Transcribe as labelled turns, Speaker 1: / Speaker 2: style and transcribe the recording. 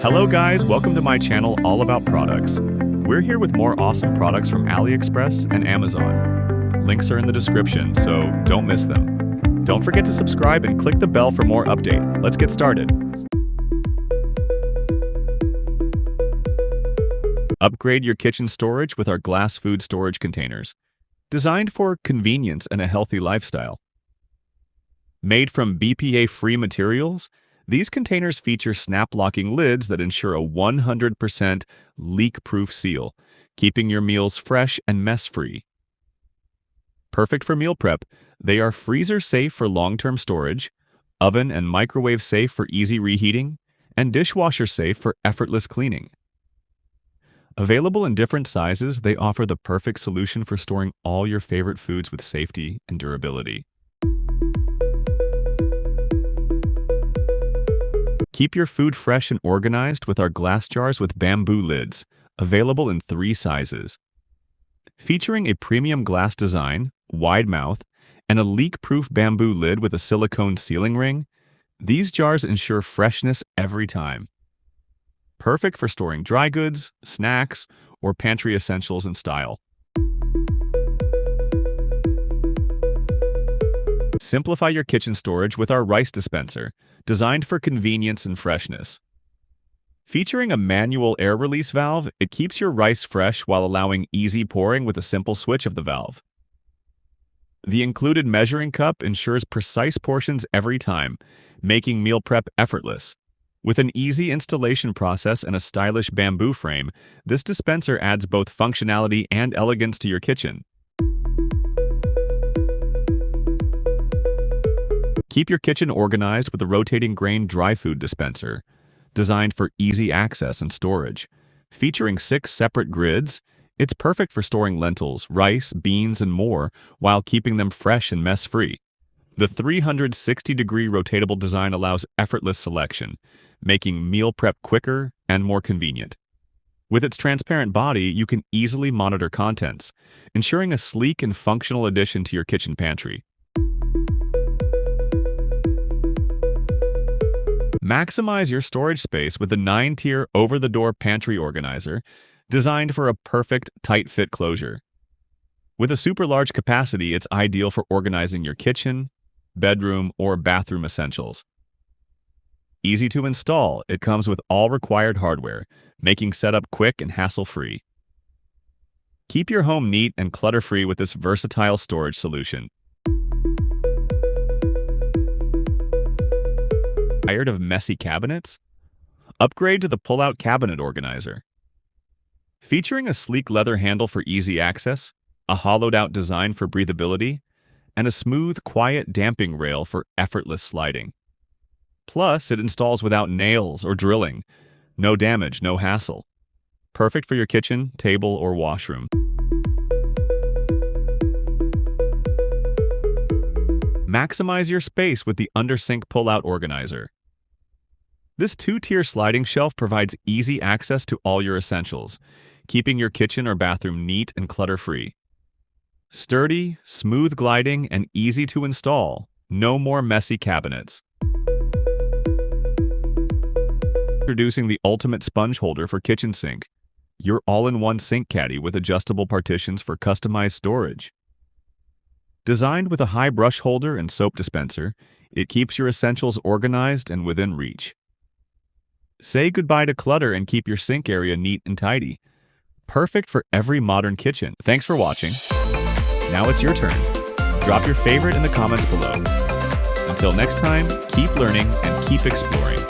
Speaker 1: Hello guys, welcome to my channel all about products. We're here with more awesome products from AliExpress and Amazon. Links are in the description, so don't miss them. Don't forget to subscribe and click the bell for more update. Let's get started. Upgrade your kitchen storage with our glass food storage containers, designed for convenience and a healthy lifestyle. Made from BPA-free materials, these containers feature snap-locking lids that ensure a 100% leak-proof seal, keeping your meals fresh and mess-free. Perfect for meal prep, they are freezer-safe for long-term storage, oven and microwave-safe for easy reheating, and dishwasher-safe for effortless cleaning. Available in different sizes, they offer the perfect solution for storing all your favorite foods with safety and durability. Keep your food fresh and organized with our glass jars with bamboo lids, available in 3 sizes. Featuring a premium glass design, wide mouth, and a leak-proof bamboo lid with a silicone sealing ring, these jars ensure freshness every time. Perfect for storing dry goods, snacks, or pantry essentials in style. Simplify your kitchen storage with our rice dispenser, designed for convenience and freshness. Featuring a manual air release valve, it keeps your rice fresh while allowing easy pouring with a simple switch of the valve. The included measuring cup ensures precise portions every time, making meal prep effortless. With an easy installation process and a stylish bamboo frame, this dispenser adds both functionality and elegance to your kitchen. Keep your kitchen organized with a rotating grain dry food dispenser, designed for easy access and storage. Featuring 6 separate grids, it's perfect for storing lentils, rice, beans, and more while keeping them fresh and mess-free. The 360-degree rotatable design allows effortless selection, making meal prep quicker and more convenient. With its transparent body, you can easily monitor contents, ensuring a sleek and functional addition to your kitchen pantry. Maximize your storage space with the 9-tier over-the-door pantry organizer, designed for a perfect tight-fit closure. With a super large capacity, it's ideal for organizing your kitchen, bedroom, or bathroom essentials. Easy to install, it comes with all required hardware, making setup quick and hassle-free. Keep your home neat and clutter-free with this versatile storage solution. Tired of messy cabinets? Upgrade to the pull-out cabinet organizer. Featuring a sleek leather handle for easy access, a hollowed-out design for breathability, and a smooth, quiet damping rail for effortless sliding. Plus, it installs without nails or drilling. No damage, no hassle. Perfect for your kitchen, table, or washroom. Maximize your space with the under-sink pull-out organizer. This 2-tier sliding shelf provides easy access to all your essentials, keeping your kitchen or bathroom neat and clutter-free. Sturdy, smooth gliding, and easy to install. No more messy cabinets. Introducing the ultimate sponge holder for kitchen sink. Your all-in-one sink caddy with adjustable partitions for customized storage. Designed with a high brush holder and soap dispenser, it keeps your essentials organized and within reach. Say goodbye to clutter and keep your sink area neat and tidy. Perfect for every modern kitchen. Thanks for watching. Now it's your turn. Drop your favorite in the comments below. Until next time, keep learning and keep exploring.